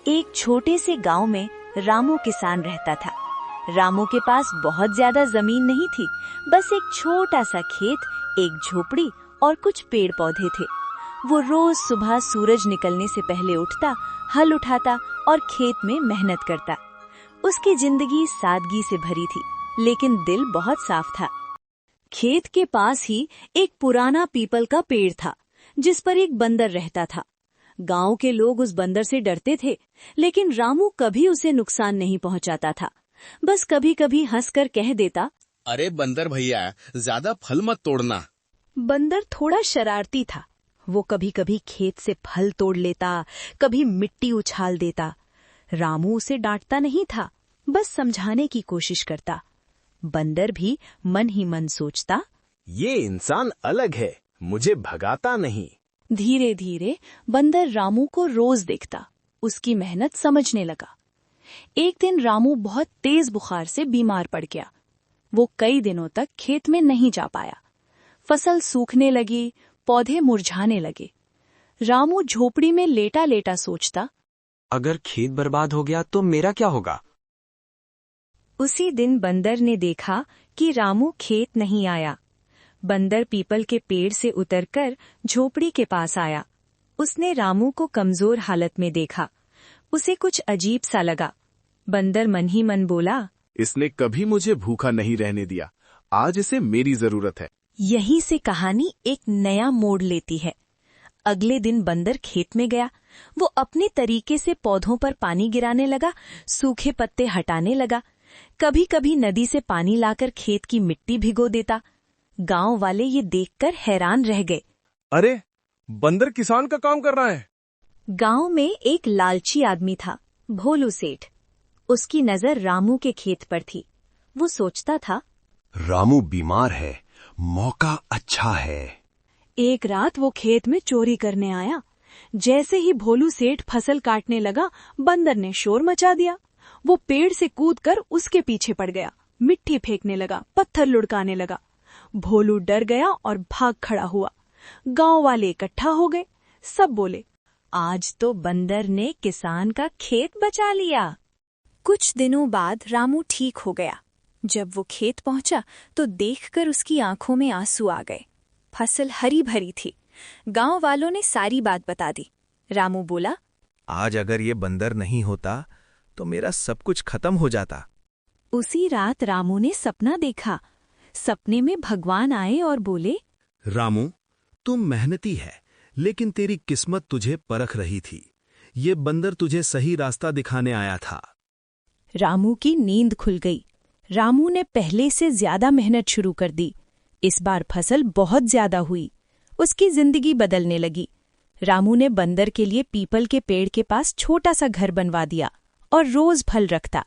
एक छोटे से गांव में रामू किसान रहता था। रामू के पास बहुत ज्यादा जमीन नहीं थी, बस एक छोटा सा खेत, एक झोपड़ी और कुछ पेड़ पौधे थे। वो रोज सुबह सूरज निकलने से पहले उठता, हल उठाता और खेत में मेहनत करता। उसकी जिंदगी सादगी से भरी थी, लेकिन दिल बहुत साफ था। खेत के पास ही एक पुराना पीपल का पेड़ था, जिस पर एक बंदर रहता था। गांव के लोग उस बंदर से डरते थे, लेकिन रामू कभी उसे नुकसान नहीं पहुंचाता था। बस कभी कभी हंसकर कह देता, अरे बंदर भैया, ज्यादा फल मत तोड़ना। बंदर थोड़ा शरारती था। वो कभी कभी खेत से फल तोड़ लेता, कभी मिट्टी उछाल देता। रामू उसे डांटता नहीं था, बस समझाने की कोशिश करता। बंदर भी मन ही मन सोचता, ये इंसान अलग है, मुझे भगाता नहीं। धीरे धीरे बंदर रामू को रोज देखता, उसकी मेहनत समझने लगा। एक दिन रामू बहुत तेज बुखार से बीमार पड़ गया। वो कई दिनों तक खेत में नहीं जा पाया। फसल सूखने लगी, पौधे मुरझाने लगे। रामू झोपड़ी में लेटा लेटा सोचता, अगर खेत बर्बाद हो गया तो मेरा क्या होगा। उसी दिन बंदर ने देखा कि रामू खेत नहीं आया। बंदर पीपल के पेड़ से उतरकर झोपड़ी के पास आया। उसने रामू को कमजोर हालत में देखा। उसे कुछ अजीब सा लगा। बंदर मन ही मन बोला, इसने कभी मुझे भूखा नहीं रहने दिया, आज इसे मेरी जरूरत है। यहीं से कहानी एक नया मोड़ लेती है। अगले दिन बंदर खेत में गया। वो अपने तरीके से पौधों पर पानी गिराने लगा, सूखे पत्ते हटाने लगा। कभी कभी नदी से पानी लाकर खेत की मिट्टी भिगो देता। गांव वाले ये देखकर हैरान रह गए। अरे, बंदर किसान का काम कर रहा है। गांव में एक लालची आदमी था, भोलू सेठ। उसकी नजर रामू के खेत पर थी। वो सोचता था, रामू बीमार है, मौका अच्छा है। एक रात वो खेत में चोरी करने आया। जैसे ही भोलू सेठ फसल काटने लगा, बंदर ने शोर मचा दिया। वो पेड़ से कूदकर उसके पीछे पड़ गया, मिट्टी फेंकने लगा, पत्थर लुढ़काने लगा। भोलू डर गया और भाग खड़ा हुआ। गांव वाले इकट्ठा हो गए। सब बोले, आज तो बंदर ने किसान का खेत बचा लिया। कुछ दिनों बाद रामू ठीक हो गया। जब वो खेत पहुंचा तो देखकर उसकी आंखों में आंसू आ गए। फसल हरी भरी थी। गांव वालों ने सारी बात बता दी। रामू बोला, आज अगर ये बंदर नहीं होता तो मेरा सब कुछ खत्म हो जाता। उसी रात रामू ने सपना देखा। सपने में भगवान आए और बोले, रामू, तुम मेहनती है, लेकिन तेरी किस्मत तुझे परख रही थी। ये बंदर तुझे सही रास्ता दिखाने आया था। रामू की नींद खुल गई। रामू ने पहले से ज्यादा मेहनत शुरू कर दी। इस बार फसल बहुत ज्यादा हुई। उसकी जिंदगी बदलने लगी। रामू ने बंदर के लिए पीपल के पेड़ के पास छोटा सा घर बनवा दिया और रोज फल रखता।